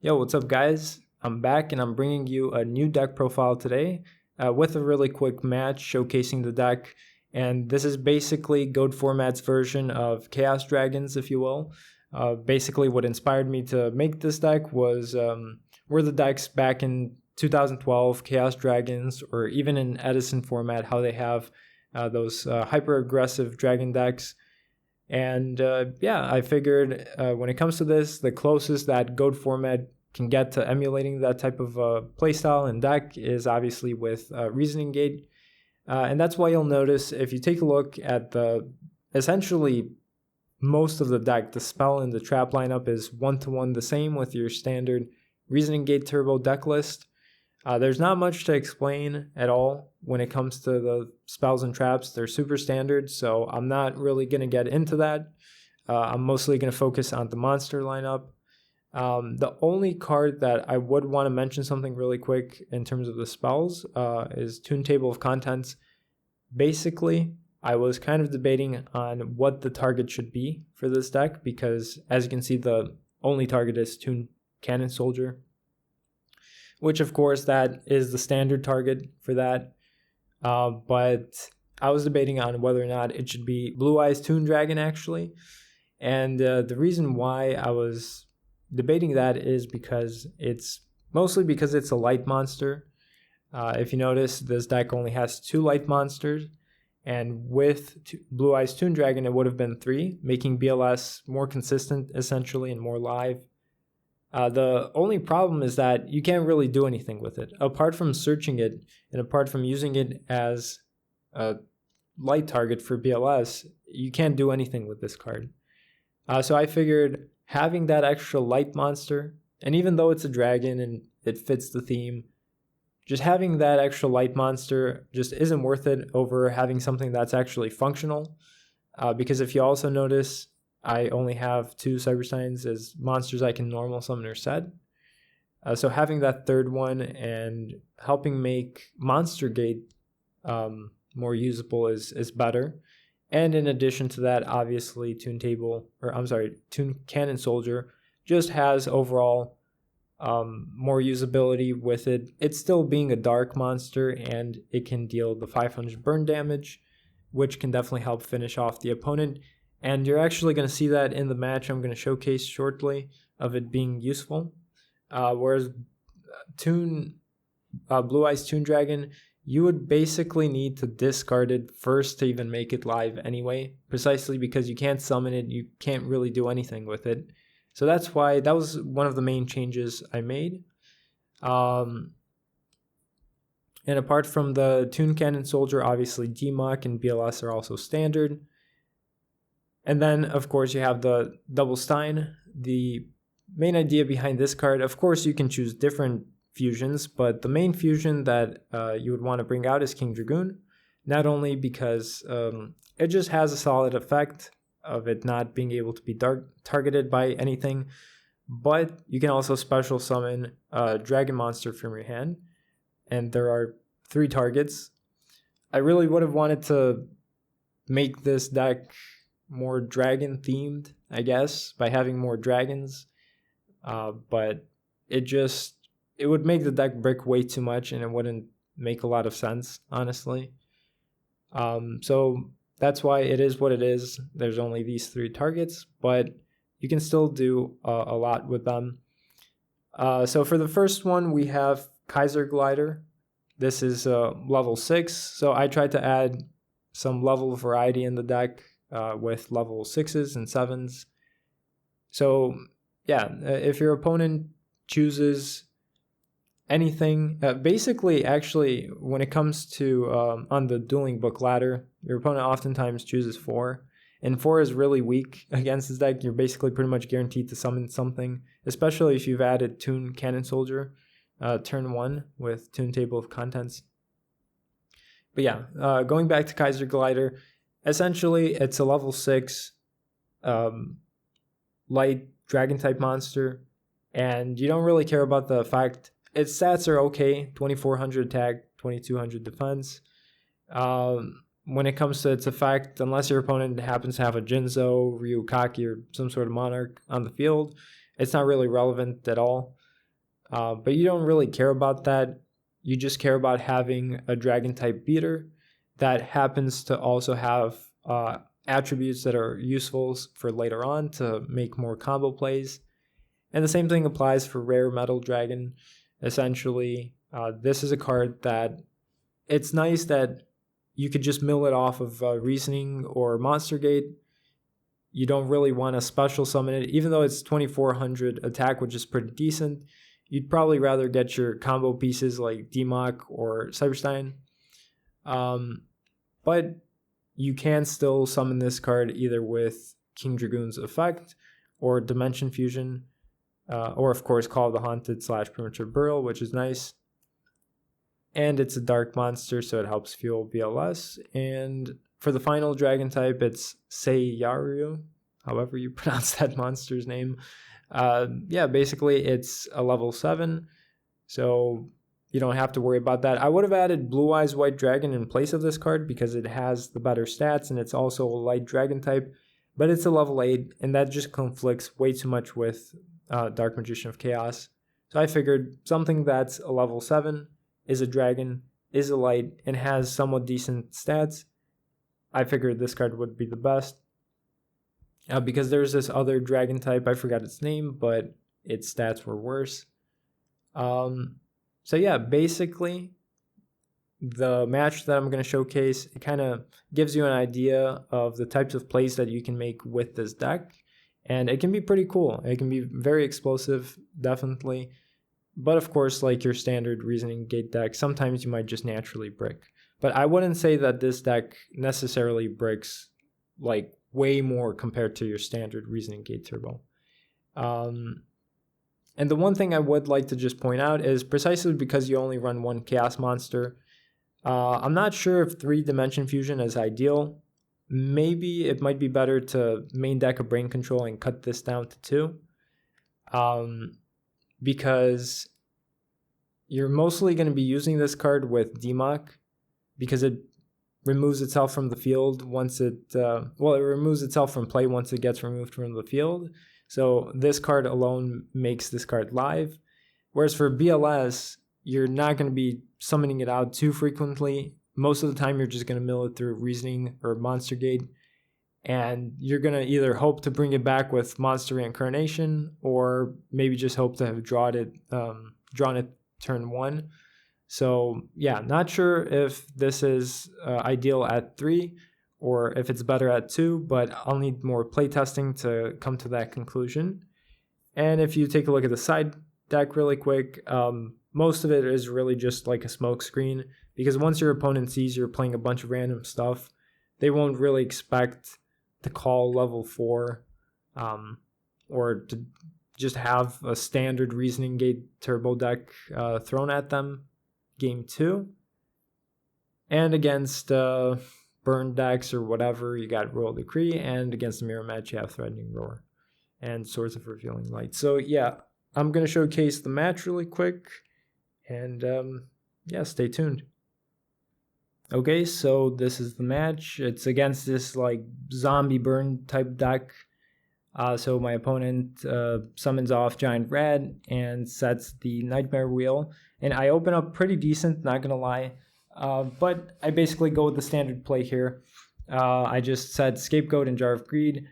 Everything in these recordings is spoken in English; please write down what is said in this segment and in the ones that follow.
Yo, what's up guys? I'm back and I'm bringing you a new deck profile today with a really quick match showcasing the deck. And this is basically Goat Format's version of Chaos Dragons, if you will. Basically what inspired me to make this deck were the decks back in 2012, Chaos Dragons, or even in Edison format, how they have those hyper-aggressive dragon decks. And yeah, I figured when it comes to this, the closest that Goat format can get to emulating that type of playstyle and deck is obviously with Reasoning Gate. And that's why you'll notice if you take a look at essentially most of the deck, the spell and the trap lineup is 1-to-1 the same with your standard Reasoning Gate Turbo deck list. There's not much to explain at all when it comes to the spells and traps. They're super standard, so I'm not really going to get into that. I'm mostly going to focus on the monster lineup. The only card that I would want to mention something really quick in terms of the spells is Tune Table of Contents. Basically, I was kind of debating on what the target should be for this deck because, as you can see, the only target is Tune Cannon Soldier, which of course that is the standard target for that. But I was debating on whether or not it should be Blue Eyes Toon Dragon actually. And the reason why I was debating that is because it's a light monster. If you notice, this deck only has 2 light monsters. And with Blue Eyes Toon Dragon, it would have been 3, making BLS more consistent essentially and more live. The only problem is that you can't really do anything with it. Apart from searching it, and apart from using it as a light target for BLS, you can't do anything with this card. So I figured having that extra light monster, and even though it's a dragon and it fits the theme, just having that extra light monster just isn't worth it over having something that's actually functional. Because if you also notice, I only have 2 Cyber Signs as monsters I can normal summon or set. So having that third one and helping make Monster Gate more usable is better. And in addition to that, obviously Tune Cannon Soldier just has overall more usability with it. It's still being a dark monster and it can deal the 500 burn damage, which can definitely help finish off the opponent. And you're actually going to see that in the match I'm going to showcase shortly of it being useful. Whereas Blue Eyes Toon Dragon, you would basically need to discard it first to even make it live anyway, precisely because you can't summon it, you can't really do anything with it. So that's why that was one of the main changes I made. And apart from the Toon Cannon Soldier, obviously DMOC and BLS are also standard. And then, of course, you have the Double Stein. The main idea behind this card, of course, you can choose different fusions, but the main fusion that you would want to bring out is King Dragoon. Not only because it just has a solid effect of it not being able to be targeted by anything, but you can also special summon a Dragon Monster from your hand, and there are 3 targets. I really would have wanted to make this deck more dragon themed, I guess, by having more dragons, but it would make the deck brick way too much and it wouldn't make a lot of sense, honestly. So that's why it is what it is. There's only these 3 targets, but you can still do a lot with them. So for the first one, we have Kaiser Glider. This is level 6, so I tried to add some level variety in the deck with level 6s and 7s. So yeah, if your opponent chooses anything, basically actually when it comes to on the Duelingbook ladder, your opponent oftentimes chooses 4, and 4 is really weak against this deck. You're basically pretty much guaranteed to summon something, especially if you've added Toon Cannon Soldier turn 1 with Tune Table of Contents. But yeah, going back to Kaiser Glider, essentially, it's a level 6 light dragon type monster, and you don't really care about the fact its stats are okay: 2400 attack, 2200 defense. When it comes to its effect, unless your opponent happens to have a Jinzo, Ryukaki, or some sort of monarch on the field, it's not really relevant at all. But you don't really care about that. You just care about having a dragon type beater that happens to also have attributes that are useful for later on to make more combo plays. And the same thing applies for Rare Metal Dragon. Essentially, this is a card that it's nice that you could just mill it off of Reasoning or Monster Gate. You don't really want to special summon it, even though it's 2400 attack, which is pretty decent. You'd probably rather get your combo pieces like Demok or Cyberstein. But you can still summon this card either with King Dragoon's effect or Dimension Fusion, or of course Call of the Haunted / Premature Burial, which is nice. And it's a dark monster, so it helps fuel BLS. And for the final dragon type, it's Seiyaru, however you pronounce that monster's name. Basically it's a level 7, so you don't have to worry about that. I would have added Blue Eyes White Dragon in place of this card because it has the better stats and it's also a light dragon type, but it's a level 8 and that just conflicts way too much with Dark Magician of Chaos. So I figured something that's a level 7, is a dragon, is a light, and has somewhat decent stats. I figured this card would be the best. Because there's this other dragon type, I forgot its name, but its stats were worse. So yeah, basically, the match that I'm going to showcase, it kind of gives you an idea of the types of plays that you can make with this deck. And it can be pretty cool. It can be very explosive, definitely. But of course, like your standard Reasoning Gate deck, sometimes you might just naturally brick. But I wouldn't say that this deck necessarily bricks like way more compared to your standard Reasoning Gate Turbo. And the one thing I would like to just point out is precisely because you only run one Chaos Monster, I'm not sure if 3 Dimension Fusion is ideal. Maybe it might be better to main deck a Brain Control and cut this down to 2. Because you're mostly going to be using this card with Demok because it removes itself from the field once it removes itself from play once it gets removed from the field. So this card alone makes this card live. Whereas for BLS, you're not going to be summoning it out too frequently. Most of the time, you're just going to mill it through Reasoning or Monster Gate. And you're going to either hope to bring it back with Monster Reincarnation or maybe just hope to have drawn it turn 1. So yeah, not sure if this is ideal at 3 or if it's better at 2, but I'll need more playtesting to come to that conclusion. And if you take a look at the side deck really quick, most of it is really just like a smoke screen because once your opponent sees you're playing a bunch of random stuff, they won't really expect to call level 4 or to just have a standard Reasoning Gate Turbo deck thrown at them game 2. And against burn decks or whatever, you got Royal Decree, and against the Mirror Match you have Threatening Roar and Swords of Revealing Light. So yeah, I'm going to showcase the match really quick, and stay tuned. Okay, so this is the match. It's against this like zombie burn type deck. So my opponent summons off Giant Rat and sets the Nightmare Wheel. And I open up pretty decent, not gonna lie. But I basically go with the standard play here. I just set Scapegoat and Jar of Greed.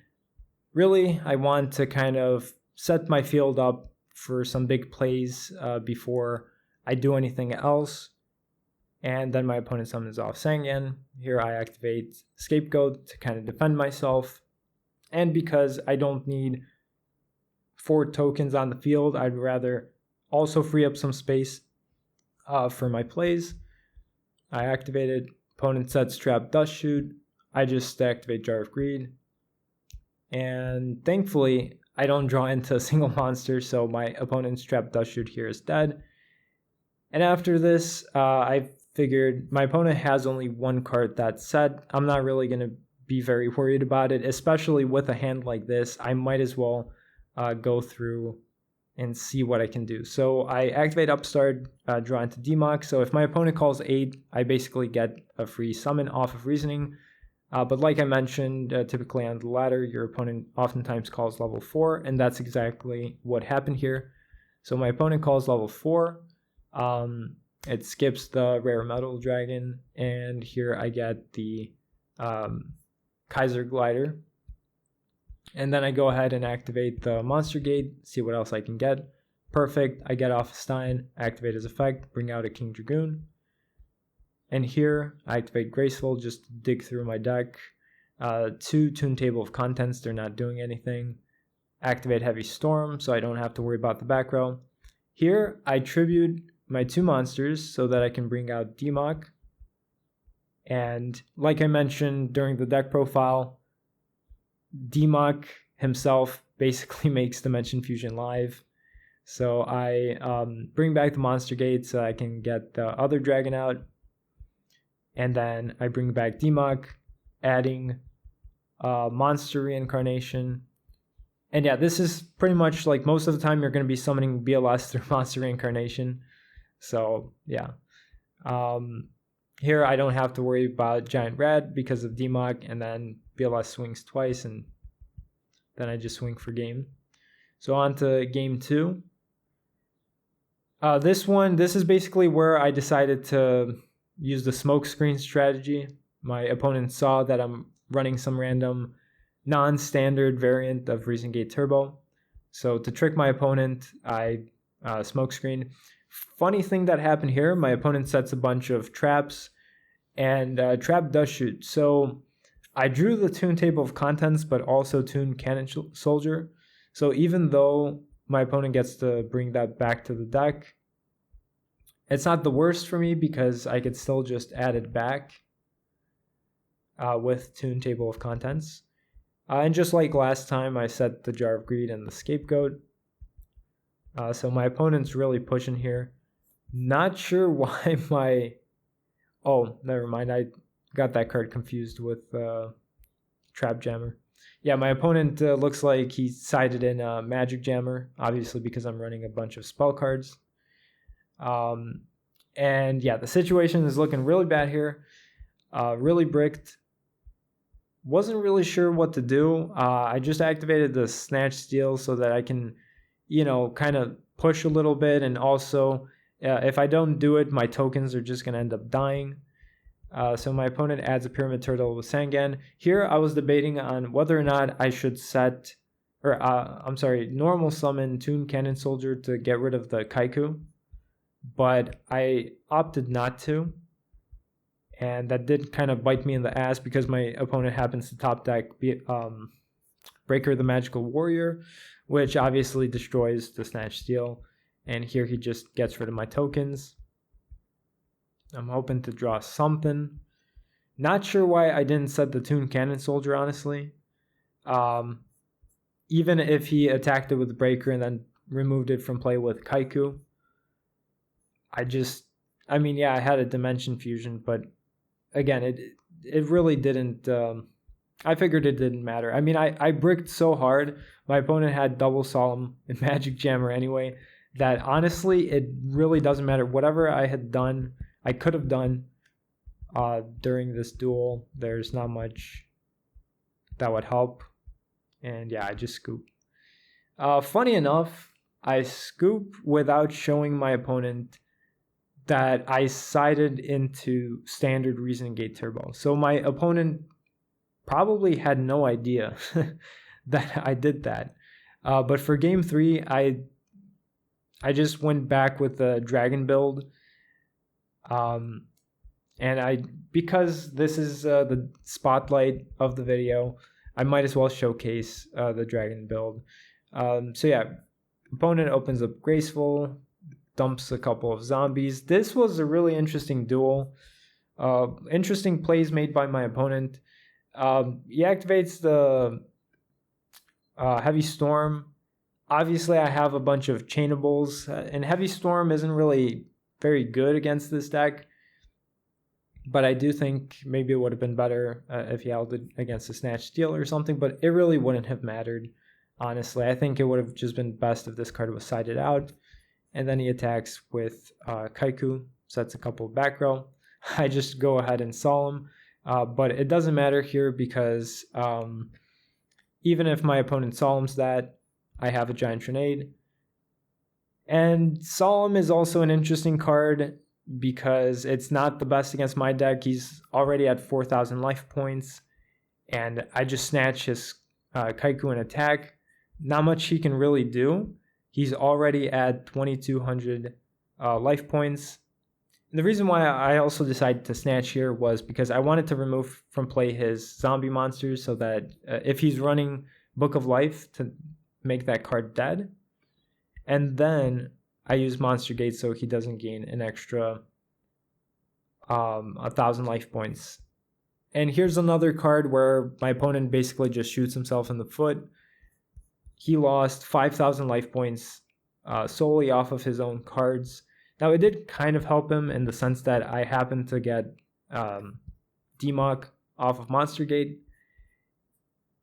Really, I want to kind of set my field up for some big plays before I do anything else. And then my opponent summons off Sangyan. Here I activate Scapegoat to kind of defend myself. And because I don't need 4 tokens on the field, I'd rather also free up some space for my plays. I activate it. Opponent sets Trap Dust Shoot. I just activate Jar of Greed. And thankfully, I don't draw into a single monster, so my opponent's Trap Dust Shoot here is dead. And after this, I figured my opponent has only 1 card that's set. I'm not really going to be very worried about it, especially with a hand like this. I might as well go through and see what I can do. So I activate Upstart, draw into Demok. So if my opponent calls 8, I basically get a free summon off of Reasoning. But like I mentioned, typically on the ladder, your opponent oftentimes calls level 4, and that's exactly what happened here. So my opponent calls level 4. It skips the rare metal dragon, and here I get the Kaiser glider. And then I go ahead and activate the monster gate, see what else I can get. Perfect, I get off a Stein, activate his effect, bring out a King Dragoon. And here I activate Graceful just to dig through my deck. 2 Toon Table of Contents, they're not doing anything. Activate Heavy Storm so I don't have to worry about the back row. Here I tribute my 2 monsters so that I can bring out Demok. And like I mentioned during the deck profile, Demok himself basically makes Dimension Fusion live. So I bring back the monster gate so I can get the other dragon out. And then I bring back Demok, adding monster reincarnation. And yeah, this is pretty much like most of the time you're going to be summoning BLS through monster reincarnation. So yeah. Here I don't have to worry about Giant Rat because of Demok, and then BLS swings twice, and then I just swing for game. So on to game 2. This is basically where I decided to use the smoke screen strategy. My opponent saw that I'm running some random non-standard variant of Reason Gate Turbo. So to trick my opponent, I smoke screen. Funny thing that happened here, my opponent sets a bunch of traps, and trap does shoot. So I drew the Toon Table of Contents, but also Toon Cannon Soldier. So even though my opponent gets to bring that back to the deck, it's not the worst for me because I could still just add it back with Toon Table of Contents. And just like last time, I set the Jar of Greed and the Scapegoat. So my opponent's really pushing here. Not sure why my... Oh, never mind. I got that card confused with Trap Jammer. Yeah, my opponent looks like he sided in Magic Jammer, obviously because I'm running a bunch of spell cards. And yeah, the situation is looking really bad here. Really bricked. Wasn't really sure what to do. I just activated the Snatch Steal so that I can, kind of push a little bit. And also, if I don't do it, my tokens are just going to end up dying. So my opponent adds a Pyramid Turtle with Sangan. Here I was debating on whether or not I should set, normal summon Toon Cannon Soldier to get rid of the Kaiku. But I opted not to. And that did kind of bite me in the ass because my opponent happens to top deck Breaker the Magical Warrior, which obviously destroys the Snatch Steal. And here he just gets rid of my tokens. I'm hoping to draw something. Not sure why I didn't set the Toon Cannon Soldier, honestly. Even if he attacked it with Breaker and then removed it from play with Kaiku. I had a Dimension Fusion, but again, it really didn't... I figured it didn't matter. I mean, I bricked so hard. My opponent had Double Solemn and Magic Jammer anyway, that honestly, it really doesn't matter. Whatever I could have done during this duel, there's not much that would help. And yeah, I just scoop. Funny enough, I scoop without showing my opponent that I sided into standard Reason Gate Turbo. So my opponent probably had no idea that I did that. But for game 3, I just went back with the Dragon build. And because this is the spotlight of the video, I might as well showcase the Dragon build. So yeah, opponent opens up Graceful, dumps a couple of zombies. This was a really interesting duel. Interesting plays made by my opponent. He activates the Heavy Storm. Obviously, I have a bunch of chainables, and Heavy Storm isn't really very good against this deck. But I do think maybe it would have been better if he held it against a Snatch Steal or something, but it really wouldn't have mattered, honestly. I think it would have just been best if this card was sided out. And then he attacks with Kaiku, sets a couple of back row. I just go ahead and Solemn. But it doesn't matter here because even if my opponent Solemns that, I have a Giant Grenade. And Solemn is also an interesting card because it's not the best against my deck. He's already at 4,000 life points, and I just snatch his Kaiku and attack. Not much he can really do. He's already at 2,200 life points. And the reason why I also decided to snatch here was because I wanted to remove from play his zombie monsters so that if he's running Book of Life to make that card dead. And then I use Monster Gate so he doesn't gain an extra 1,000 life points. And here's another card where my opponent basically just shoots himself in the foot. He lost 5,000 life points solely off of his own cards. Now, it did kind of help him in the sense that I happened to get Demok off of Monster Gate.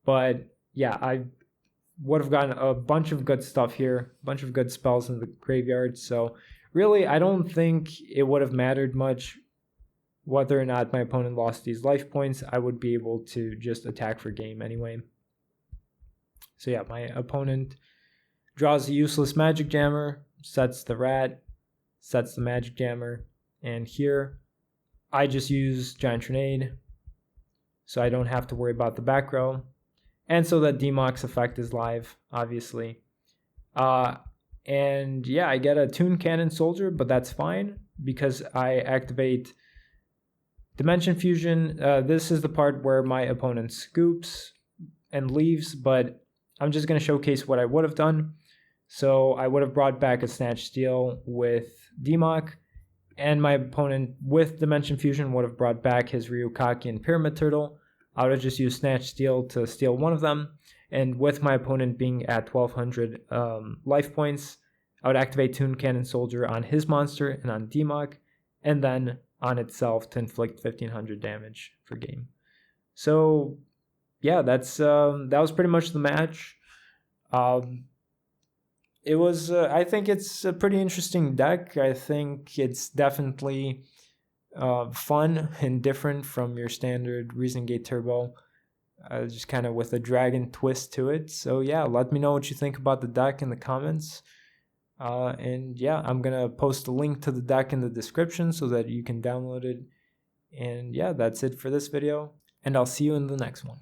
But yeah, I would have gotten a bunch of good stuff here, a bunch of good spells in the graveyard. So really, I don't think it would have mattered much whether or not my opponent lost these life points. I would be able to just attack for game anyway. So yeah, my opponent draws a useless Magic Jammer, sets the rat, sets the Magic Jammer, and here I just use Giant Grenade so I don't have to worry about the back row. And so that Demok's effect is live, obviously. And yeah, I get a Toon Cannon Soldier, but that's fine because I activate Dimension Fusion. This is the part where my opponent scoops and leaves, but I'm just going to showcase what I would have done. So I would have brought back a Snatch Steal with Demok, and my opponent with Dimension Fusion would have brought back his Ryukaki and Pyramid Turtle. I would have just used Snatch Steal to steal one of them, and with my opponent being at 1,200 life points, I would activate Toon Cannon Soldier on his monster and on Demok, and then on itself to inflict 1,500 damage for game. So yeah, that was pretty much the match. It was I think it's a pretty interesting deck. I think it's definitely fun and different from your standard Reason Gate Turbo, just kind of with a dragon twist to it. So yeah, let me know what you think about the deck in the comments. And yeah, I'm gonna post a link to the deck in the description so that you can download it. And yeah, that's it for this video, and I'll see you in the next one.